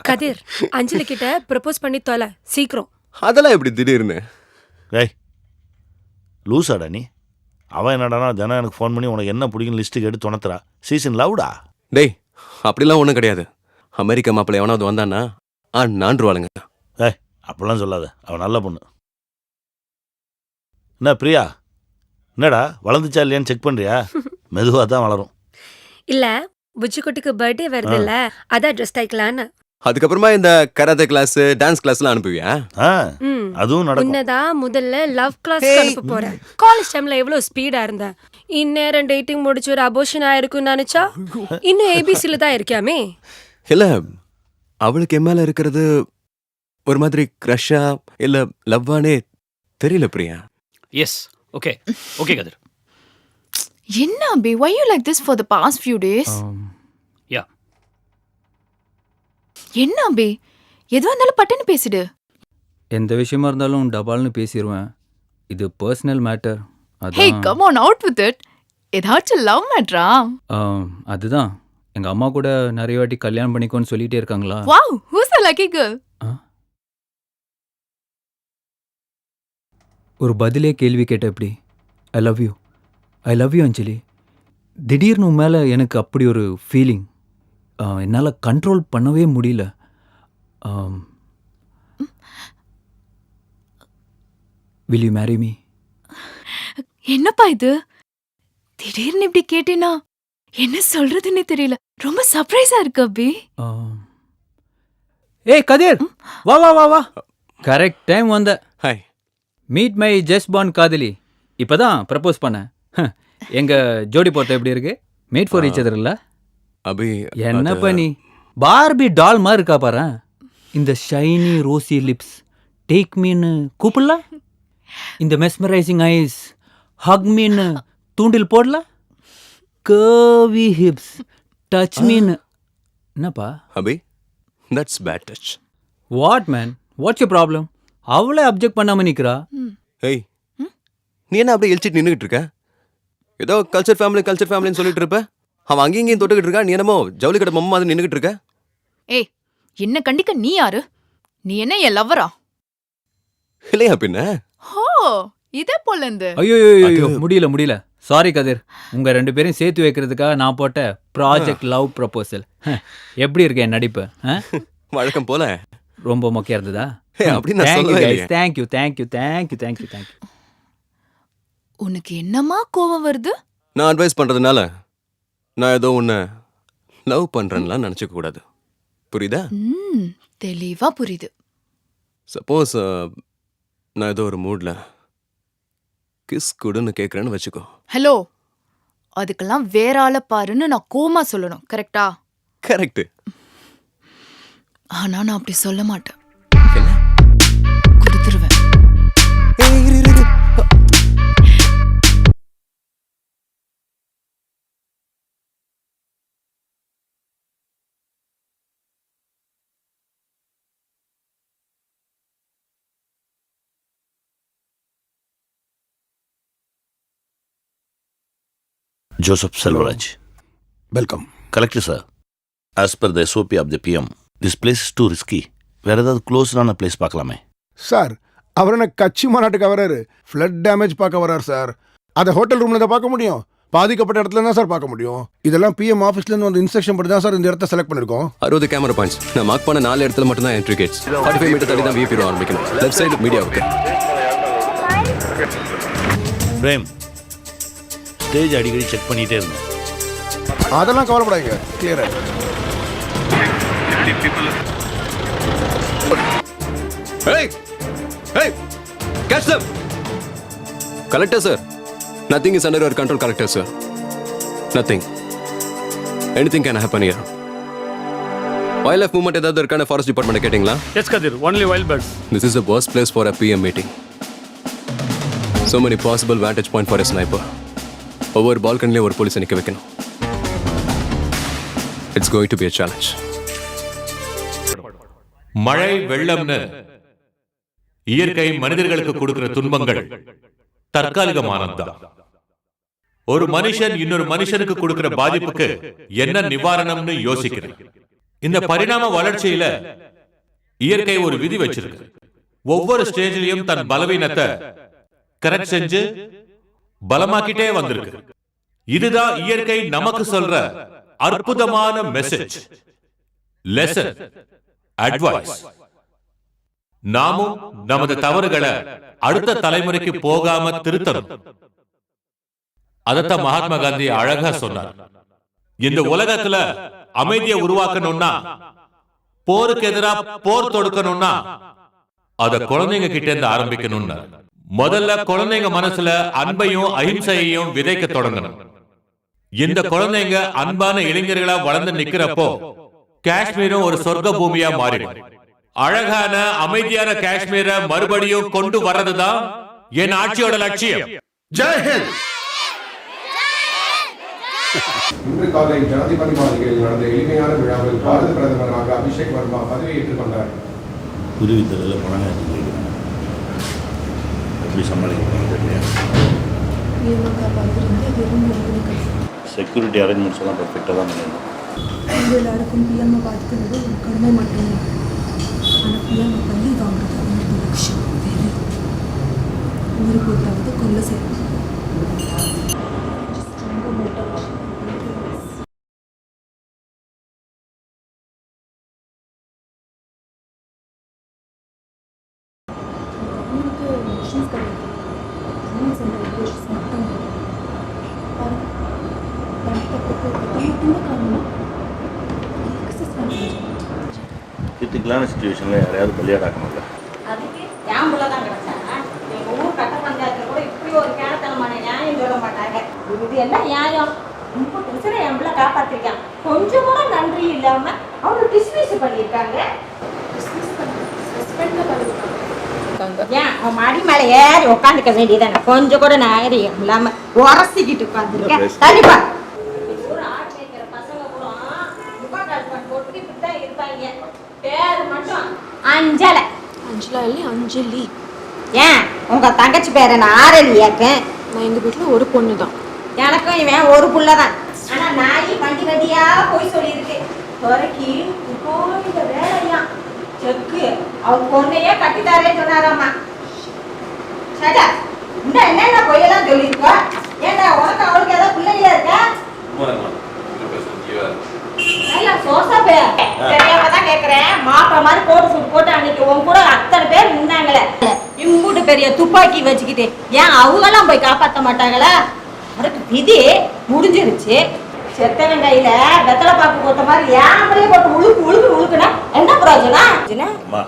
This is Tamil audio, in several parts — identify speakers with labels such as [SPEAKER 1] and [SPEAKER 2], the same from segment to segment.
[SPEAKER 1] கதிர், அஞ்சலி கிட்ட ப்ரப்போஸ் பண்ணி தொலை சீக்கிரம்.
[SPEAKER 2] அதெல்லாம் எப்படி திடீர்னு?
[SPEAKER 3] ஏய் லூசாடா நீ. அவன் என்னடானா தினம் எனக்கு ஃபோன் பண்ணி உனக்கு என்ன பிடிக்கும் லிஸ்ட்டுக்கு எடுத்து துணத்துறா. சீசன் லவ்டா.
[SPEAKER 2] டேய் அப்படிலாம் ஒன்றும் கிடையாது. அமெரிக்கா மாப்பிள்ளை எவனாவது வந்தானா நான்ருவாளுங்க.
[SPEAKER 3] ஏய் அப்படிலாம் சொல்லாத, அவன் நல்ல பொண்ணு. என்ன பிரியா, என்னடா வளர்ந்துச்சா இல்லையான்னு செக் பண்ணுறியா? மெதுவாக தான் வளரும்.
[SPEAKER 1] இல்ல புஜ்ஜிக்குட்டிக்கு பர்த்டே வருது இல்ல, அதான் ட்ரெஸ் தைக்கலான்னு.
[SPEAKER 2] அதுக்கப்புறமா இந்த கராத்தே கிளாஸ் டான்ஸ் கிளாஸ்லாம் அனுப்புவியா?
[SPEAKER 3] அதுவும் நடக்கும்.
[SPEAKER 1] உன்னதான் முதல்ல லவ் கிளாஸ் அனுப்ப போறேன். காலேஜ் டைம்ல எவ்வளவு ஸ்பீடா இருந்தேன். இந்நேரம் டேட்டிங் முடிச்சு ஒரு அபோஷன் ஆயிருக்குன்னு நினைச்சா இன்னும் ஏபிசில தான் இருக்காமே.
[SPEAKER 2] இல்ல அவளுக்கு என் மேல இருக்கிறது ஒரு மாதிரி க்ரஷா இல்ல லவ்வானே தெரியல பிரியா.
[SPEAKER 4] எஸ் ஓகே ஓகே கதிர்.
[SPEAKER 5] என்ன அபி, why you like this for the past few days?
[SPEAKER 4] யா
[SPEAKER 5] என்ன அபி, எதுவா இருந்தாலும் பட்டுன்னு பேசிடு.
[SPEAKER 6] எந்த விஷயமா இருந்தாலும் டபால்னு பேசிடுவேன். இது personal matter.
[SPEAKER 5] Hey, come on out with it. ஏதாச்சும் லவ் மேட்டரா?
[SPEAKER 6] அதுதான் எங்கள் அம்மா கூட நிறைய வாட்டி கல்யாணம் பண்ணிக்கோன்னு சொல்லிகிட்டே இருக்காங்களா.
[SPEAKER 5] Wow, who's the lucky girl?
[SPEAKER 6] ஒரு பதிலே கேள்வி கேட்ட எப்படி? I love you, I love you Anjali. திடீர்னு உன் மேலே எனக்கு அப்படி ஒரு ஃபீலிங். என்னால் கண்ட்ரோல் பண்ணவே முடியல. Will you marry me?
[SPEAKER 5] என்னப்பா இது திடீர்னு இப்படி கேட்டேனா என்ன சொல்றதுன்னே தெரியல. ரொம்ப சர்ப்ரைஸா இருக்கு அபி.
[SPEAKER 6] ஏய் கதிர், வா வா வா வா, கரெக்ட் டைம் வந்த.
[SPEAKER 2] Hi.
[SPEAKER 6] Meet my just born காதலி. இப்பதான் ப்ரப்போஸ் பண்ண. எங்க ஜோடி போட்ட எப்படி இருக்கு? மேட் ஃபார் ஈச் அதர் இல்ல?
[SPEAKER 2] அபி
[SPEAKER 6] என்ன பண்ணி பார்பி டால் மாதிரி இருக்கா பாரு. இந்த ஷைனி ரோசி லிப்ஸ் டேக் மீன்னு கூப்பிடல. இந்த மெஸ்மரைசிங் ஐஸ் ஹக் மீன்னு தூண்டில் போடல. கர்வி ஹிப்ஸ் டச் மீன்னு. என்னப்பா
[SPEAKER 2] Abhi that's bad touch.
[SPEAKER 6] What man, what's your problem? அவளே அப்ஜெக்ட் பண்ணாம நிக்கிறா.
[SPEAKER 2] ஏய் நீ என்ன அப்படியே எழுச்சிட்டு நின்றுகிட்டு இருக்க? ஏதோ கல்ச்சர் ஃபேமிலின்னு சொல்லிட்டு இருப்ப. அவன் அங்கேயும் இங்கேயும் தொட்டுக்கிட்டு இருக்கா, நீ என்னமோ ஜவுளி கடை மம்மா மாதிரி நின்றுகிட்டு இருக்க.
[SPEAKER 5] ஏய் என்ன கண்டிக்க நீ யாரு? நீ என்ன என் லவ்வரா?
[SPEAKER 2] இல்லையா பின்ன?
[SPEAKER 5] ஹோ இதே போல இருந்து.
[SPEAKER 6] ஐயோ முடியல. சாரி கதிர், உங்க ரெண்டு பேரும் சேர்த்து வைக்கிறதுக்காக நான் போட்ட ப்ராஜெக்ட் லவ் ப்ரப்போசல். எப்படி இருக்கு என் நடிப்பு?
[SPEAKER 2] வழக்கம் போல
[SPEAKER 6] ரொம்ப மொக்கையா இருந்ததா?
[SPEAKER 2] அப்படி நான் சொல்லவே இல்லையே.
[SPEAKER 6] தேங்க்யூ.
[SPEAKER 5] உனக்கு என்னமா கோவம் வருது?
[SPEAKER 2] நான் அட்வைஸ் பண்றதுனால நான் ஏதோ உன்னை லவ் பண்றேன்லாம் நினைச்சுக்க கூடாது, புரியுதா?
[SPEAKER 5] தெளிவா புரியுது.
[SPEAKER 2] சப்போஸ் நான் ஏதோ ஒரு மூட்ல கிஸ் கொடுன்னு கேட்குறேன்னு வச்சுக்கோ.
[SPEAKER 5] ஹலோ, அதுக்கெல்லாம் வேற ஆளை பாருன்னு நான் கோமா சொல்லணும், கரெக்டா?
[SPEAKER 2] கரெக்ட்.
[SPEAKER 5] ஆனா நான் அப்படி சொல்ல மாட்டேன். கொடுத்துருவேன்.
[SPEAKER 3] Joseph Selvaraj.
[SPEAKER 7] Welcome.
[SPEAKER 3] Collector sir, as per the SOP of the PM, this place is too risky. வேற ஏதாவது க்ளோஸ்டான பிளேஸ் பார்க்கலாமே.
[SPEAKER 7] சார் அவர் என்ன கட்சி மாநாட்டுக்கு வராரு, ஃப்ளட் டேமேஜ் பார்க்க வராரு சார். அதை ஹோட்டல் ரூம்ல தான் பார்க்க முடியும், பாதிக்கப்பட்ட இடத்துல தான் சார் பார்க்க முடியும். இதெல்லாம் பிஎம் ஆஃபீஸ்ல இருந்து வந்து இன்ஸ்ட்ரக்ஷன் படி தான் சார் இந்த இடத்த செலக்ட் பண்ணிருக்கோம்.
[SPEAKER 2] 60 கேமரா பாயிண்ட்ஸ். நான் மார்க் பண்ண 4 இடத்துல மட்டும் தான் என்ட்ரி கேட்ஸ். 45 மீட்டர் தள்ளி தான் விபி ரூம் ஆரம்பிக்கணும். Left side media. Okay
[SPEAKER 3] frame, stage அடிக்கடி செக் பண்ணிட்டே இருந்தேன்.
[SPEAKER 7] அதெல்லாம் கவலைப்படாதீங்க, கிளியரா.
[SPEAKER 2] Hey, catch them. Collector sir, nothing is under your control, collector sir. Nothing. Anything can happen here. Wildlife movement ஏதாவது இருக்கான ஃபாரஸ்ட் டிபார்ட்மெண்ட் கேட்டிங்களா?
[SPEAKER 4] S Kathir, only wild birds.
[SPEAKER 2] This is the worst place for a PM meeting. So many possible vantage point for a sniper. ஒவ்வொரு பால்கனிலே ஒரு போலீஸை நிற்க வைக்கணும். It's going to be a challenge.
[SPEAKER 8] மழை வெள்ளம்னு இயற்கை மனிதர்களுக்கு கொடுக்கிற துன்பங்கள் தற்காலிகமானதுதான். ஒரு மனுஷன் இன்னொரு மனுஷனுக்கு கொடுக்கிற பாதிப்புக்கு என்ன நிவாரணம்னு யோசிக்கிறேன். இந்த பரிணாம வளர்ச்சியில இயற்கை ஒரு விதி வச்சிருக்கு. ஒவ்வொரு ஸ்டேஜ்லயும் தன் பலவீனத்தை கரெக்ட் செஞ்சு பலமாக்கிட்டே வந்திருக்கு. இதுதான் இயற்கை நமக்கு சொல்ற அற்புதமான மெசேஜ், லெசன், அட்வைஸ். நாமும் நமது தவறுகளை அடுத்த தலைமுறைக்கு போகாம திருத்தணும். அதத்தான் மகாத்மா காந்தி அழகா சொன்னார். இந்த உலகத்துல அமைதியை உருவாக்கணும்னா, போருக்கு எதிராக போர் தொடுக்கணும்னா அத குழந்தைங்க கிட்ட இருந்து ஆரம்பிக்கணும்னு. முதல்ல குழந்தைங்க மனசுல அன்பையும் அஹிம்சையையும் விதைக்க தொடங்கணும். இந்த குழந்தைங்க அன்பான இளைஞர்களா வளர்ந்து நிக்கிறப்போ காஷ்மீரும் ஒரு சொர்க்க பூமியா மாறிடும். அழகான அமைதியான காஷ்மீரை மறுபடியும் கொண்டு வர்றதுதான் என் ஆட்சியோட லட்சியம்.
[SPEAKER 7] ஜெய்ஹிந்த்.
[SPEAKER 9] இன்று காலை ஜனாதிபதி மாளிகையில் நடந்த எளிமையான விழாவில் பாரத பிரதமராக அபிஷேக் வர்மா பதவியேற்றுக் கொண்டார்.
[SPEAKER 3] உதவி தரல பணம் எப்படி சமாளிக்க செக்யூரிட்டி அரேஞ்ச்மெண்ட்ஸ் எல்லாம் பர்ஃபெக்டாக தான் பண்ணிடணும்.
[SPEAKER 10] எல்லாருக்கும் பிஎம்ஐ பார்த்துக்கிறது ஒரு கடமை மட்டுமே. ஆனால் பிஎம்ஐ பள்ளி வாங்குறது அவங்களுக்கு லட்சியம் வேறு. ஊருக்கு போட்டாவது கொல்ல செய்யணும். மிஷின்ஸ் கிடையாது, சயின்ஸ் அண்ட் ரெகுலேஷன்ஸ் மட்டும் பாருங்க.
[SPEAKER 3] கிரிட்டிக்கலான சுச்சுவேஷனில் யாரையாவது பலியாடாக்கணும்ல.
[SPEAKER 11] அதுக்கு என் புள்ள தான் கிடைச்சாங்க. எங்கள் ஊர் கட்ட பஞ்சாயத்தில் கூட இப்படி ஒரு கேனத்தனமான நியாயம் சொல்ல மாட்டாங்க. இது என்ன நியாயம்? 30 வருஷம் என் பிள்ளை காப்பாற்றிருக்கான். கொஞ்சம் கூட நன்றி இல்லாமல் அவங்க டிஸ்மிஸ் பண்ணியிருக்காங்க. ஏன் அவன் மாடி மேலே ஏறி உட்காந்துக்க வேண்டியதானே? கொஞ்சம் கூட நாகரிகம் இல்லாமல் உரசிக்கிட்டு உட்காந்துருக்கேன். கண்டிப்பா ஒரு ஆடு மேய்க்கிற பசங்க கூட முகால் போட்டு இப்படி தான் இருப்பாங்க. பேர் மட்டும் அஞ்சலை.
[SPEAKER 10] அஞ்சலா இல்லை, அஞ்சலி.
[SPEAKER 11] ஏன் உங்க தங்கச்சி பேரை நான் ஆரலி ஏக்கேன்.
[SPEAKER 10] நான் எங்கள் வீட்டில் ஒரு பொண்ணு தான்.
[SPEAKER 11] எனக்கும் இவன் ஒரு புள்ள தான். ஆனால் நாய் வண்டி வண்டியா போய் சொல்லியிருக்கு. துறைக்கு இப்போ இந்த வேலையா செக்கு அவர் பொண்ணையே கட்டித்தாரே சொன்னாராம்மா. சட்டா இந்த என்னென்ன பொய்யெல்லாம் சொல்லியிருக்கா? ஏண்டா உனக்கு அவளுக்கு ஏதாவது பிள்ளைங்களா இருக்கா? தெரியாமதான் கேக்குறேன். மாப்பிள்ள மாதிரி கோட்டு சூட் போட்டு அன்னைக்கு உன் கூட அத்தனை பேர் நின்னாங்களே, இம்பூட்டு பெரிய துப்பாக்கி வச்சுக்கிட்டு ஏன் அவங்கெல்லாம் போய் காப்பாற்ற மாட்டாங்களா? அவருக்கு விதி முடிஞ்சிருச்சு. செத்தவன் கையில வெத்தலை பாக்கு போட்ட மாதிரி ஏன் போட்டு உழுக்கு உழுக்கு உழுக்குனா என்ன பிரயோஜனம்?
[SPEAKER 3] அம்மா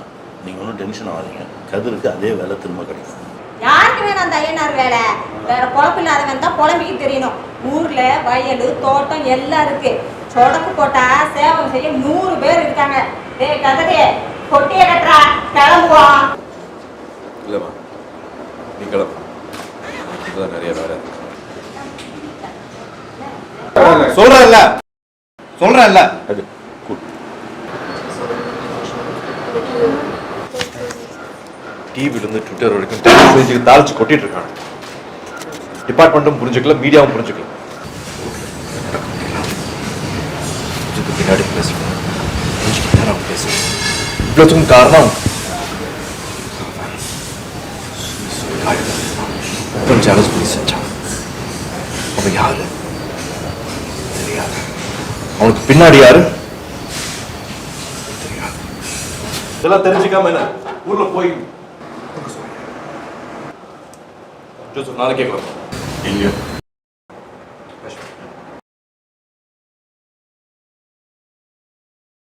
[SPEAKER 3] நீங்கள் ஒன்றும் டென்ஷன் ஆகாதீங்க. கதிருக்கு அதே வேலை திரும்ப கிடைக்கும்.
[SPEAKER 11] யாருக்கு வேணும் அந்த ஐயனார் வேலை? வேற பொழப்பு இல்லாதவன் தான் புலம்பிக்கு தெரியணும். ஊர்ல வயல் தோட்டம் எல்லாம் இருக்கு. சொடக்கு போட்டா சேவை செய்ய 100 பேர் இருக்காங்க. டேய் கதடே கொட்டிய கட்டுறா, கிளம்புவோம்.
[SPEAKER 2] இல்லைம்மா, நீ கிளம்பு. இதுதான் நிறைய வேலை.
[SPEAKER 3] சொல்றேன்ல அது
[SPEAKER 2] டிவிலேருந்து ட்விட்டர் வரைக்கும் டெக்னாலஜிக்கு தாளிச்சு கொட்டிட்டு இருக்காங்க. டிபார்ட்மெண்ட்டும் புரிஞ்சுக்கல, மீடியாவும் புரிஞ்சுக்கல. இதுக்கு பின்னாடி பேசுகிறேன், கொஞ்சம் நேரம் பேசுகிறேன். இவ்வளோத்துக்கும் காரணம் ஜாலஸ் பண்ணி செஞ்சான். அவன் யாரு தெரியாது. அவனுக்கு பின்னாடி யாரு தெரியாது. இதெல்லாம் தெரிஞ்சுக்காம என்ன ஊர்ல போய் நாளைக்கே கேட்கலாம்.